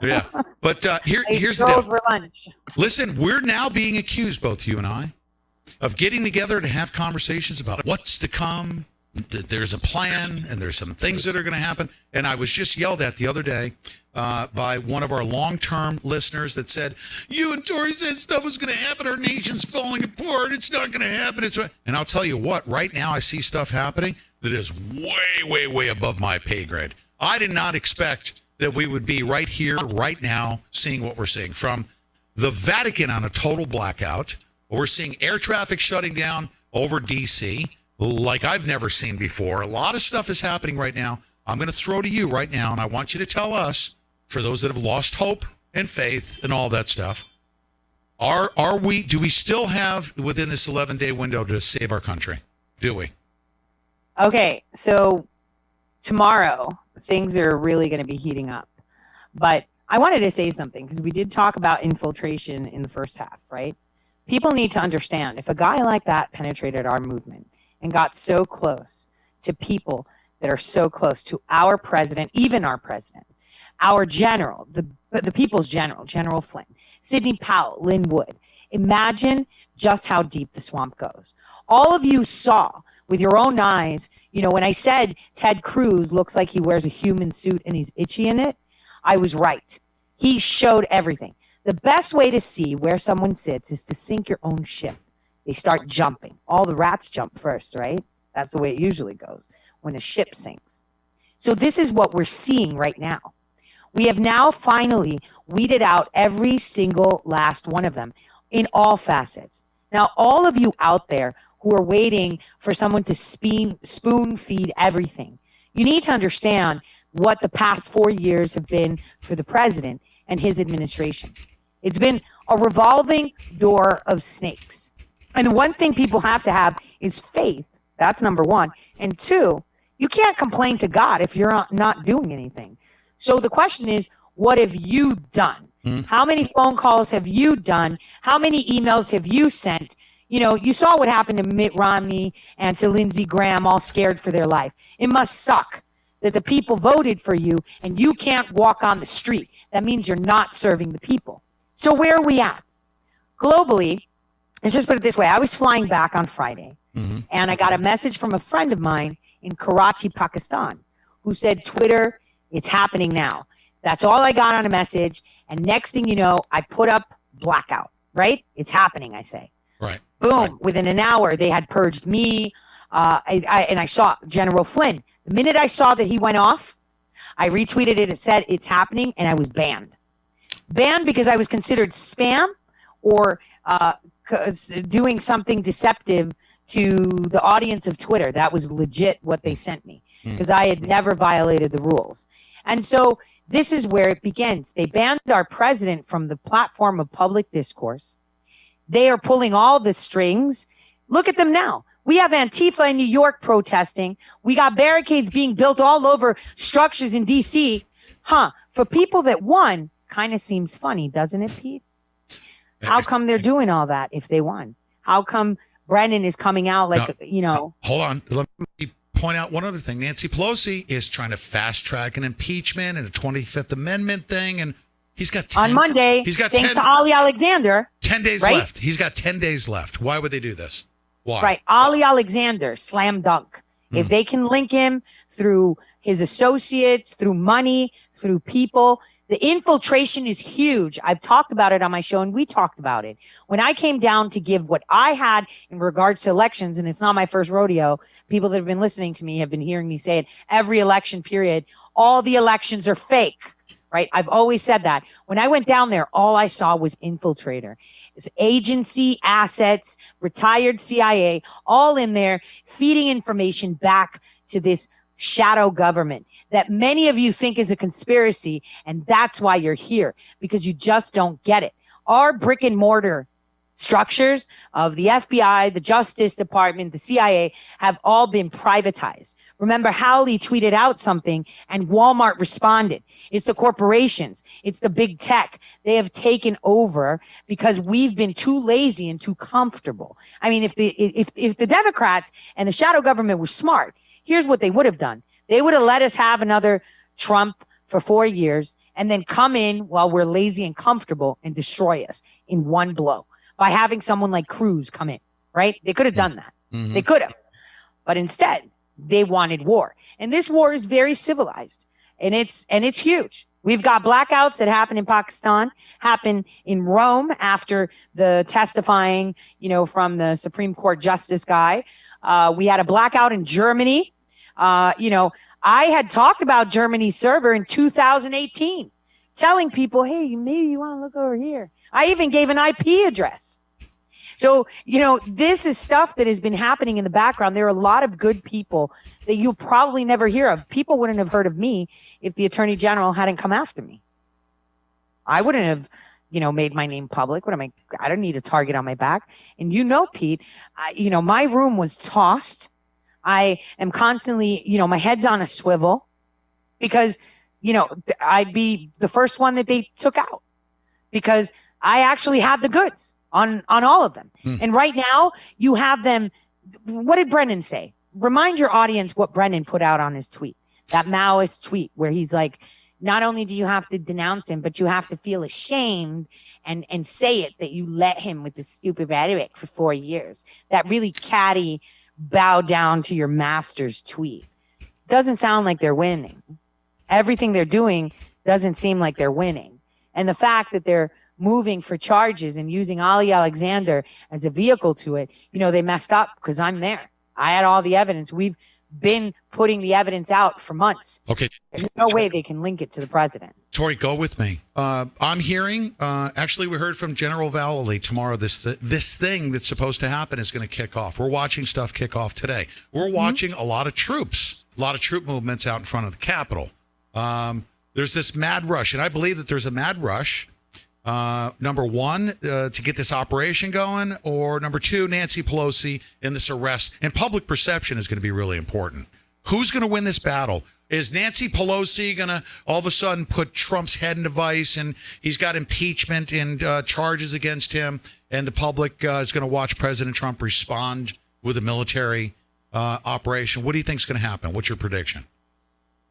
Yeah. But here's the girls deal. for lunch. Listen, we're now being accused, both you and I, of getting together to have conversations about what's to come. There's a plan, and there's some things that are going to happen. And I was just yelled at the other day by one of our long-term listeners that said, "You and Tori said stuff was going to happen. Our nation's falling apart. It's not going to happen." And I'll tell you what, right now I see stuff happening that is way, way, way above my pay grade. I did not expect that we would be right here, right now, seeing what we're seeing. From the Vatican on a total blackout, we're seeing air traffic shutting down over D.C., like I've never seen before. A lot of stuff is happening right now. I'm going to throw to you right now, and I want you to tell us, for those that have lost hope and faith and all that stuff, do we still have within this 11-day window to save our country? Do we? Okay, so tomorrow things are really going to be heating up. But I wanted to say something because we did talk about infiltration in the first half, right? People need to understand, if a guy like that penetrated our movement and got so close to people that are so close to our president, even our president, our general, the people's general, General Flynn, Sidney Powell, Lynn Wood, imagine just how deep the swamp goes. All of you saw with your own eyes, when I said Ted Cruz looks like he wears a human suit and he's itchy in it, I was right. He showed everything. The best way to see where someone sits is to sink your own ship. They start jumping. All the rats jump first, right? That's the way it usually goes when a ship sinks. So this is what we're seeing right now. We have now finally weeded out every single last one of them in all facets. Now, all of you out there who are waiting for someone to spoon feed everything, you need to understand what the past 4 years have been for the president and his administration. It's been a revolving door of snakes. And the one thing people have to have is faith. That's number one. And two, you can't complain to God if you're not doing anything. So the question is, what have you done? How many phone calls have you done? How many emails have you sent? You saw what happened to Mitt Romney and to Lindsey Graham, all scared for their life. It must suck that the people voted for you and you can't walk on the street. That means you're not serving the people. So where are we at? Globally, let's just put it this way. I was flying back on Friday, and I got a message from a friend of mine in Karachi, Pakistan, who said, Twitter, it's happening now. That's all I got on a message. And next thing you know, I put up blackout, right? It's happening, I say. Right. Boom. Right. Within an hour, they had purged me. And I saw General Flynn. The minute I saw that he went off, I retweeted it. It said it's happening, and I was banned. Banned because I was considered spam or doing something deceptive to the audience of Twitter. That was legit what they sent me because I had never violated the rules. And so this is where it begins. They banned our president from the platform of public discourse. They are pulling all the strings. Look at them now. We have Antifa in New York protesting. We got barricades being built all over structures in D.C. For people that won, kind of seems funny, doesn't it, Pete? How come they're doing all that if they won? How come Brennan is coming out like, Hold on. Let me point out one other thing. Nancy Pelosi is trying to fast track an impeachment and a 25th Amendment thing, and he's got 10, on Monday. He's got thanks to Ali Alexander. 10 days left. He's got 10 days left. Why would they do this? Why? Right. Ali Alexander, slam dunk. If they can link him through his associates, through money, through people, the infiltration is huge. I've talked about it on my show, and we talked about it. When I came down to give what I had in regards to elections, and it's not my first rodeo, people that have been listening to me have been hearing me say it every election period, all the elections are fake, right? I've always said that. When I went down there, all I saw was infiltrator. It's agency, assets, retired CIA, all in there, feeding information back to this shadow government that many of you think is a conspiracy, and that's why you're here, because you just don't get it. Our brick and mortar structures of the FBI, the Justice Department, the CIA have all been privatized. Remember, Howley tweeted out something and Walmart responded. It's the corporations. It's the big tech. They have taken over because we've been too lazy and too comfortable. I mean, if the Democrats and the shadow government were smart, here's what they would have done. They would have let us have another Trump for 4 years, and then come in while we're lazy and comfortable and destroy us in one blow by having someone like Cruz come in, right? They could have done that. Mm-hmm. They could have. But instead, they wanted war. And this war is very civilized, and it's huge. We've got blackouts that happen in Pakistan, happen in Rome after the testifying, from the Supreme Court justice guy. We had a blackout in Germany. I had talked about Germany's server in 2018, telling people, hey, maybe you want to look over here. I even gave an IP address. So, this is stuff that has been happening in the background. There are a lot of good people that you'll probably never hear of. People wouldn't have heard of me if the Attorney General hadn't come after me. I wouldn't have, made my name public. I don't need a target on my back. And Pete, my room was tossed. I am constantly, my head's on a swivel because, I'd be the first one that they took out because I actually had the goods on all of them. And right now you have them. What did Brennan say? Remind your audience what Brennan put out on his tweet, that Maoist tweet where he's like, not only do you have to denounce him, but you have to feel ashamed and say it that you let him with this stupid rhetoric for 4 years. That really catty bow down to your master's tweet. Doesn't sound like they're winning. Everything they're doing doesn't seem like they're winning. And the fact that they're moving for charges and using Ali Alexander as a vehicle to it, they messed up because I'm there. I had all the evidence. We've been putting the evidence out for months. Okay. There's no way they can link it to the president. Tori, go with me. I'm hearing, actually, we heard from General Vallely tomorrow. This thing that's supposed to happen is going to kick off. We're watching stuff kick off today. We're watching a lot of troop movements out in front of the Capitol. There's this mad rush, and I believe that there's a mad rush. Number one, to get this operation going, or number two, Nancy Pelosi in this arrest. And public perception is going to be really important. Who's going to win this battle? Is Nancy Pelosi going to all of a sudden put Trump's head in a vice and he's got impeachment and charges against him, and the public is going to watch President Trump respond with a military operation? What do you think is going to happen? What's your prediction?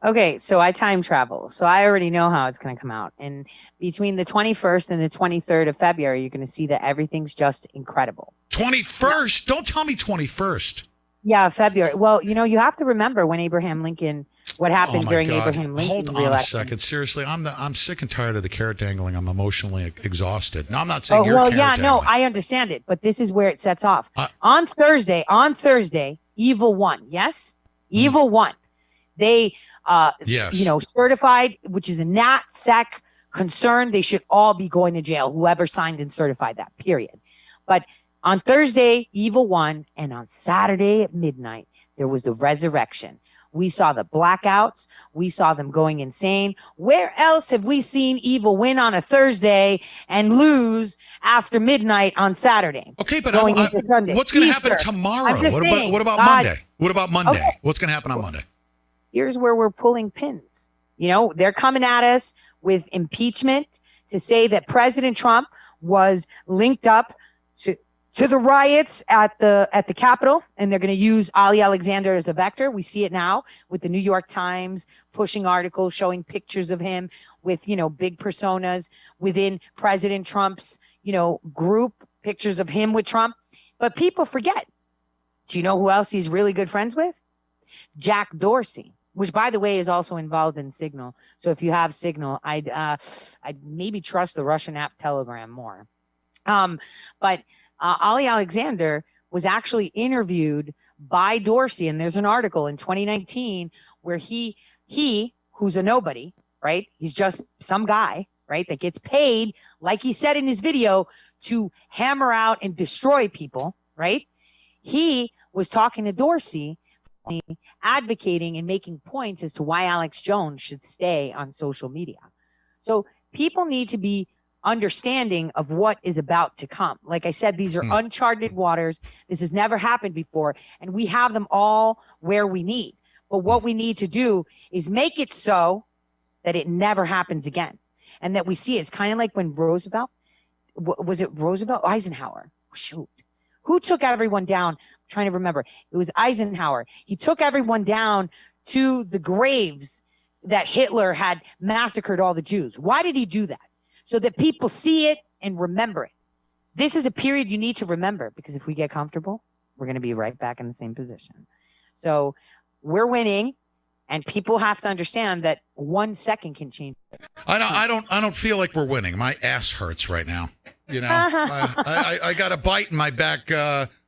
Okay, so I time travel. So I already know how it's going to come out. And between the 21st and the 23rd of February, you're going to see that everything's just incredible. 21st? Don't tell me 21st. Yeah, February. Well, you have to remember when Abraham Lincoln, what happened during God. Abraham Lincoln's Hold on re-election. a second. Seriously, I'm sick and tired of the carrot dangling. I'm emotionally exhausted. No, I'm not saying you're carrot dangling. No, I understand it. But this is where it sets off. On Thursday, Evil won. Yes? Evil won. They... yes. Certified, which is a NatSec concern. They should all be going to jail, whoever signed and certified that, period. But on Thursday, Evil won, and on Saturday at midnight, there was the resurrection. We saw the blackouts. We saw them going insane. Where else have we seen Evil win on a Thursday and lose after midnight on Saturday? Okay, but into Sunday? What's going to happen tomorrow? What about Monday? What about Monday? Okay. What's going to happen on Monday? Here's where we're pulling pins. They're coming at us with impeachment to say that President Trump was linked up to the riots at the Capitol, and they're going to use Ali Alexander as a vector. We see it now with the New York Times pushing articles showing pictures of him with, big personas within President Trump's, group, pictures of him with Trump. But people forget. Do you know who else he's really good friends with? Jack Dorsey, which, by the way, is also involved in Signal. So if you have Signal, I'd maybe trust the Russian app Telegram more. But Ali Alexander was actually interviewed by Dorsey, and there's an article in 2019 where he who's a nobody, right? He's just some guy, right, that gets paid, like he said in his video, to hammer out and destroy people, right? He was talking to Dorsey, advocating and making points as to why Alex Jones should stay on social media. So people need to be understanding of what is about to come. Like I said, these are uncharted waters. This has never happened before, and we have them all where we need. But what we need to do is make it so that it never happens again, and that we see it. It's kind of like when Roosevelt, was it Roosevelt? Eisenhower. Shoot. Who took everyone down? I'm trying to remember. It was Eisenhower. He took everyone down to the graves that Hitler had massacred all the Jews. Why did he do that? So that people see it and remember it. This is a period you need to remember, because if we get comfortable, we're going to be right back in the same position. So we're winning, and people have to understand that 1 second can change it. I don't feel like we're winning. My ass hurts right now. You know, I got a bite in my back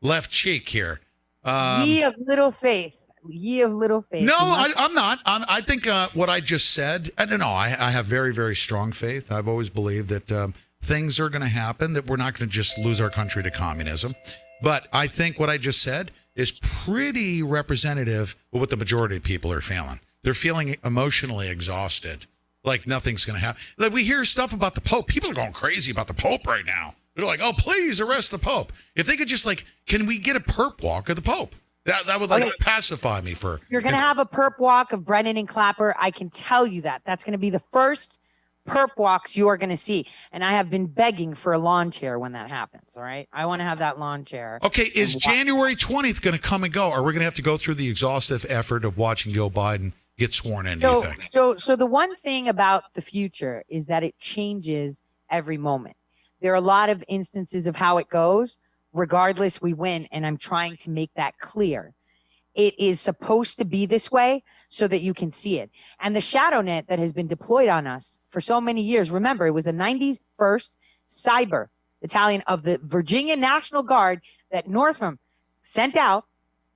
left cheek here. Ye of little faith. Ye of little faith. No, I'm not. I think what I just said, I don't know. I have very, very strong faith. I've always believed that things are going to happen, that we're not going to just lose our country to communism. But I think what I just said is pretty representative of what the majority of people are feeling. They're feeling emotionally exhausted, like nothing's going to happen. Like, we hear stuff about the Pope. People are going crazy about the Pope right now. They're like, oh, please arrest the Pope. If they could just, like, can we get a perp walk of the Pope? That would, like, pacify me for... You're going to have a perp walk of Brennan and Clapper. I can tell you that. That's going to be the first perp walks you are going to see. And I have been begging for a lawn chair when that happens, all right? I want to have that lawn chair. Okay, is January 20th going to come and go? Or are we going to have to go through the exhaustive effort of watching Joe Biden get sworn in, do you think? So the one thing about the future is that it changes every moment. There are a lot of instances of how it goes. Regardless, we win, and I'm trying to make that clear. It is supposed to be this way so that you can see it. And the shadow net that has been deployed on us for so many years, remember, it was the 91st Cyber Battalion of the Virginia National Guard that Northam sent out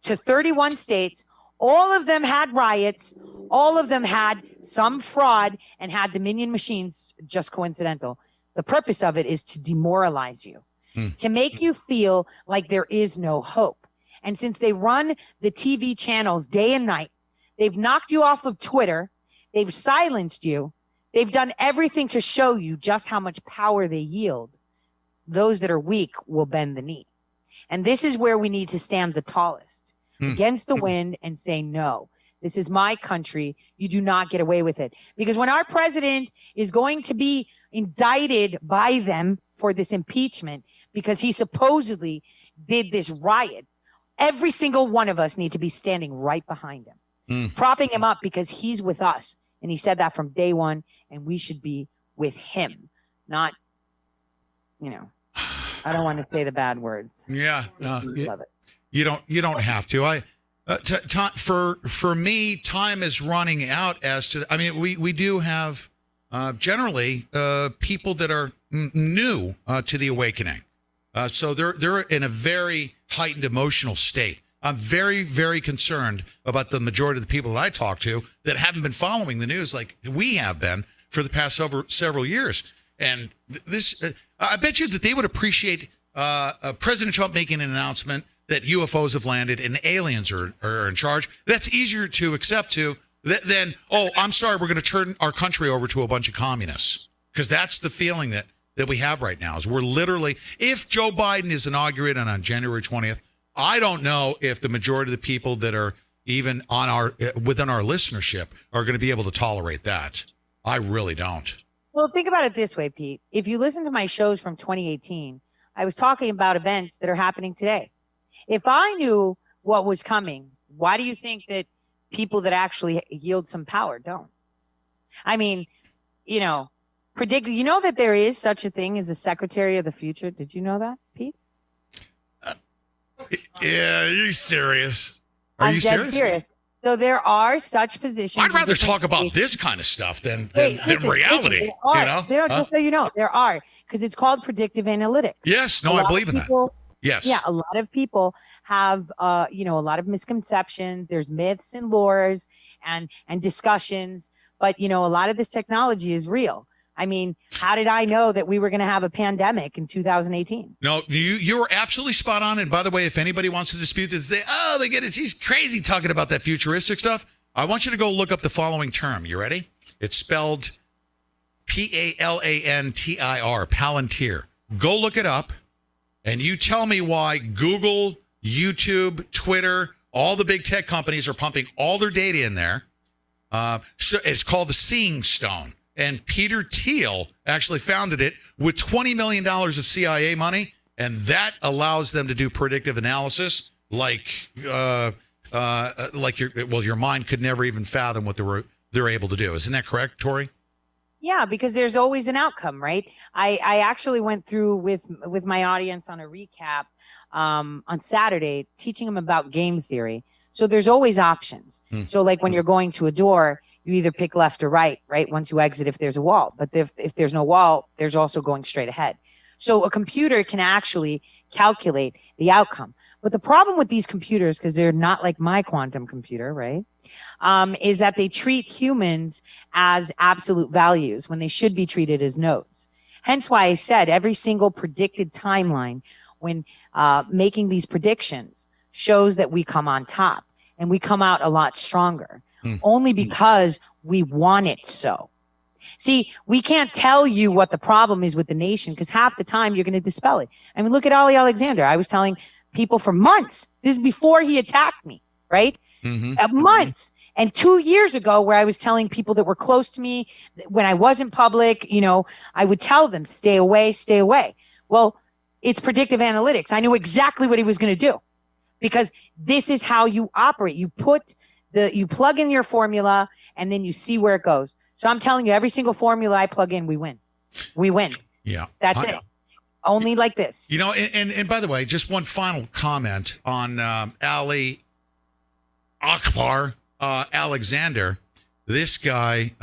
to 31 states. All of them had riots. All of them had some fraud and had Dominion machines, just coincidental. The purpose of it is to demoralize you. To make you feel like there is no hope. And since they run the TV channels day and night, they've knocked you off of Twitter, they've silenced you, they've done everything to show you just how much power they yield. Those that are weak will bend the knee. And this is where we need to stand the tallest against the wind and say, no, this is my country. You do not get away with it. Because when our president is going to be indicted by them for this impeachment, because he supposedly did this riot, every single one of us need to be standing right behind him, propping him up, because he's with us. And he said that from day one, and we should be with him, not, I don't want to say the bad words. Yeah. Love it. You don't have to. For me, time is running out as to, we do have generally people that are new to the awakening. So they're in a very heightened emotional state. I'm very, very concerned about the majority of the people that I talk to that haven't been following the news like we have been for the past several years. And this, I bet you that they would appreciate President Trump making an announcement that UFOs have landed and aliens are in charge. That's easier to accept than, oh, I'm sorry, we're going to turn our country over to a bunch of communists. Because that's the feeling that we have right now, is we're literally, if Joe Biden is inaugurated on January 20th, I don't know if the majority of the people that are even on within our listenership are going to be able to tolerate that. I really don't. Well, think about it this way, Pete. If you listen to my shows from 2018, I was talking about events that are happening today. If I knew what was coming, why do you think that people that actually yield some power don't? Predict. You know that there is such a thing as a secretary of the future. Did you know that, Pete? Yeah, are you serious? I'm dead serious. So there are such positions. I'd rather talk about this kind of stuff than reality. Just so you know, there are, because it's called predictive analytics. Yes, no, I believe in that. Yes. Yeah, a lot of people have, a lot of misconceptions. There's myths and lores and discussions, but a lot of this technology is real. How did I know that we were going to have a pandemic in 2018? No, you were absolutely spot on. And by the way, if anybody wants to dispute this, they get it. She's crazy talking about that futuristic stuff. I want you to go look up the following term. You ready? It's spelled Palantir, Palantir. Go look it up, and you tell me why Google, YouTube, Twitter, all the big tech companies are pumping all their data in there. So it's called the Seeing Stone. And Peter Thiel actually founded it with $20 million of CIA money, and that allows them to do predictive analysis like your mind could never even fathom what the they're able to do. Isn't that correct, Tori? Yeah, because there's always an outcome, right? I actually went through with my audience on a recap on Saturday, teaching them about game theory. So there's always options. So like when you're going to a door, you either pick left or right, right? Once you exit, if there's a wall. But if there's no wall, there's also going straight ahead. So a computer can actually calculate the outcome. But the problem with these computers, because they're not like my quantum computer, right, is that they treat humans as absolute values when they should be treated as nodes. Hence why I said every single predicted timeline when making these predictions shows that we come on top and we come out a lot stronger, only because we want it so. See, we can't tell you what the problem is with the nation because half the time you're going to dispel it. I mean, look at Ali Alexander. I was telling people for months, this is before he attacked me, right? Months. And 2 years ago, where I was telling people that were close to me, when I wasn't public, you know, I would tell them, stay away, stay away. Well, it's predictive analytics. I knew exactly what he was going to do because this is how you operate. You plug in your formula and then you see where it goes. So I'm telling you, every single formula I plug in, we win. We win. Yeah. That's it. Only like this. You know, and by the way, just one final comment on Ali Akbar Alexander. This guy,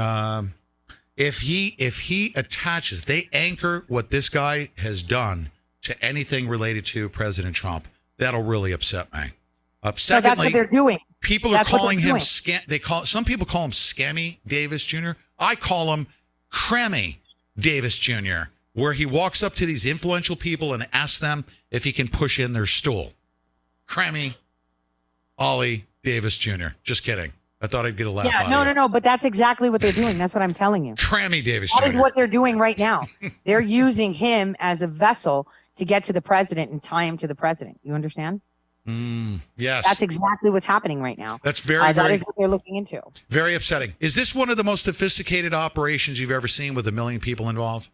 if he attaches, they anchor what this guy has done to anything related to President Trump, that'll really upset me. So that's what they're doing. People are calling him some people call him Scammy Davis Jr. I call him Crammy Davis Jr., where he walks up to these influential people and asks them if he can push in their stool. Crammy Ollie Davis Jr. Just kidding. I thought I'd get a laugh out of you. No. But that's exactly what they're doing. That's what I'm telling you. Crammy Davis Jr. That is what they're doing right now. They're using him as a vessel to get to the president and tie him to the president. You understand? Yes. That's exactly what's happening right now. That's very that is what they're looking into. Very upsetting. Is this one of the most sophisticated operations you've ever seen with 1 million people involved?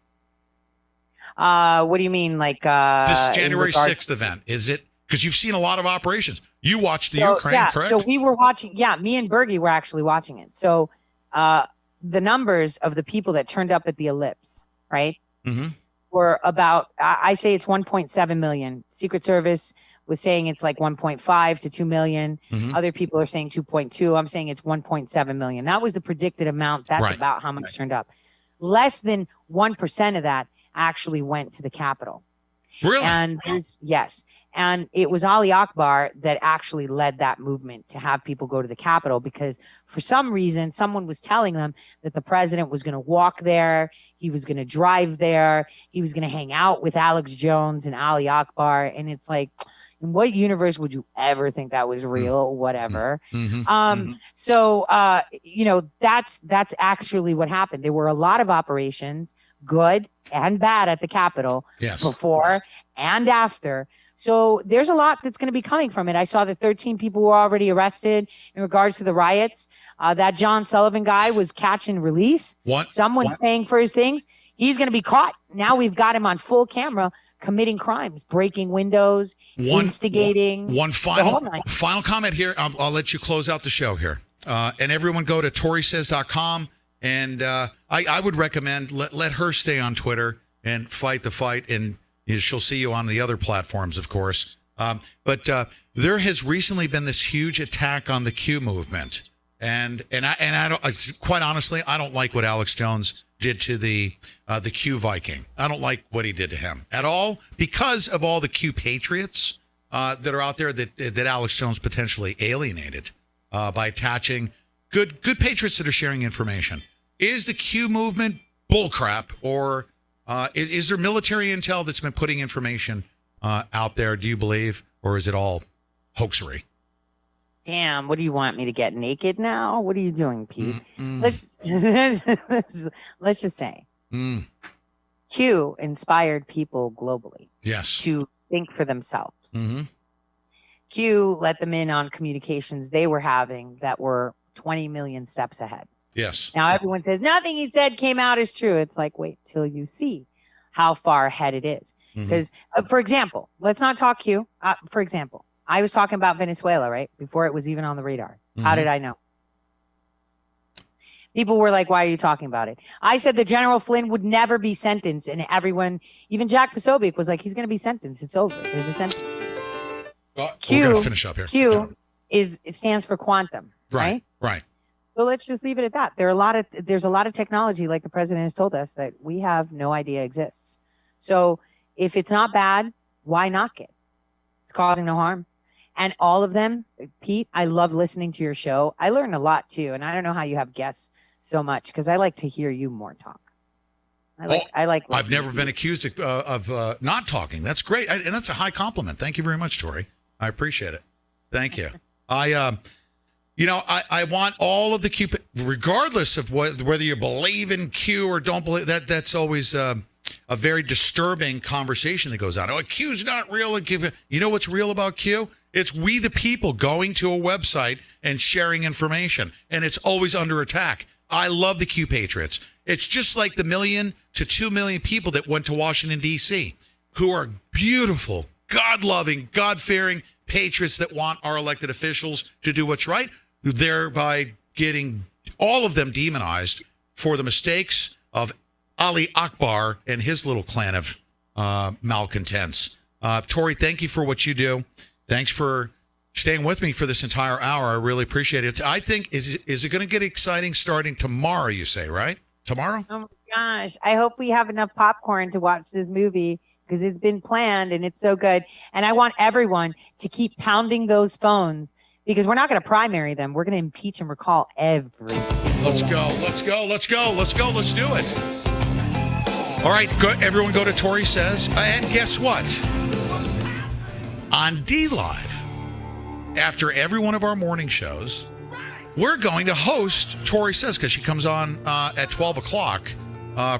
What do you mean? Like this January 6th event? Is it? Because you've seen a lot of operations. You watched the Ukraine, correct? So we were watching. Yeah, me and Bergie were actually watching it. So the numbers of the people that turned up at the ellipse, right, were about, I say it's 1.7 million. Secret Service was saying it's like 1.5 to 2 million. Other people are saying 2.2. I'm saying it's 1.7 million. That was the predicted amount. That's about how much turned up. Less than 1% of that actually went to the Capitol. Really? And yes. And it was Ali Akbar that actually led that movement to have people go to the Capitol because for some reason, someone was telling them that the president was going to walk there. He was going to drive there. He was going to hang out with Alex Jones and Ali Akbar. And it's like, in what universe would you ever think that was real? Whatever. So, you know, that's actually what happened. There were a lot of operations, good and bad, at the Capitol before and after. So there's a lot that's going to be coming from it. I saw that 13 people were already arrested in regards to the riots. That John Sullivan guy was catch and release. Someone's paying for his things. He's going to be caught. Now we've got him on full camera committing crimes, breaking windows, instigating. One final comment here. I'll let you close out the show here. And everyone go to Toresays.com. And I would recommend let her stay on Twitter and fight the fight. And she'll see you on the other platforms, of course. But there has recently been this huge attack on the Q movement. And I don't, quite honestly, I don't like what Alex Jones did to the Q Viking. I don't like what he did to him at all because of all the Q patriots that are out there that Alex Jones potentially alienated by attaching good patriots that are sharing information. Is the Q movement bullcrap, or is there military intel that's been putting information out there? Do you believe, or is it all hoaxery? Damn, what do you want me to get naked now? What are you doing, Pete? Let's just say Q inspired people globally to think for themselves. Q let them in on communications they were having that were 20 million steps ahead. Yes. Now everyone says nothing he said came out as true. It's like, wait till you see how far ahead it is. Because, for example, let's not talk Q. For example, I was talking about Venezuela, right? Before it was even on the radar. How did I know? People were like, why are you talking about it? I said that General Flynn would never be sentenced. And everyone, even Jack Posobiec was like, he's going to be sentenced. It's over. There's a sentence. We're going to finish up here. It stands for quantum. Right. So let's just leave it at that. There's a lot of technology, like the president has told us, that we have no idea exists. So if it's not bad, why knock it? It's causing no harm. And all of them, Pete, I love listening to your show. I learn a lot too. And I don't know how you have guests so much, because I like to hear you more talk. I've never been accused of not talking. That's great. And that's a high compliment. Thank you very much, Tori. I appreciate it. Thank you. I want all of the Q, regardless of whether you believe in Q or don't believe that. That's always a very disturbing conversation that goes on. Oh, Q's not real. You know what's real about Q? It's we the people going to a website and sharing information, and it's always under attack. I love the Q Patriots. It's just like the 1 million to 2 million people that went to Washington, D.C., who are beautiful, God-loving, God-fearing patriots that want our elected officials to do what's right, thereby getting all of them demonized for the mistakes of Ali Akbar and his little clan of malcontents. Tori, thank you for what you do. Thanks for staying with me for this entire hour. I really appreciate it. I think, is it going to get exciting starting tomorrow, you say, right? Tomorrow? Oh, my gosh. I hope we have enough popcorn to watch this movie, because it's been planned and it's so good. And I want everyone to keep pounding those phones, because we're not going to primary them. We're going to impeach and recall every single Let's go. Let's do it. All right, everyone go to Toresays. And guess what? On D-Live, after every one of our morning shows, we're going to host Toresays, because she comes on at 12 o'clock,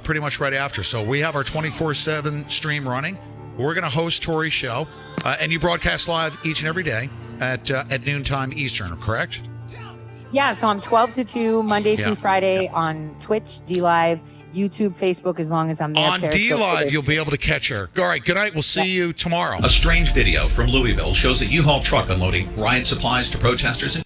pretty much right after. So we have our 24/7 stream running. We're going to host Tori's show, and you broadcast live each and every day at noontime Eastern, correct? Yeah, so I'm 12 to 2, Monday through Friday on Twitch, D-Live, YouTube, Facebook, as long as I'm there. On D-Live, you'll be able to catch her. All right, good night. We'll see you tomorrow. A strange video from Louisville shows a U-Haul truck unloading riot supplies to protesters.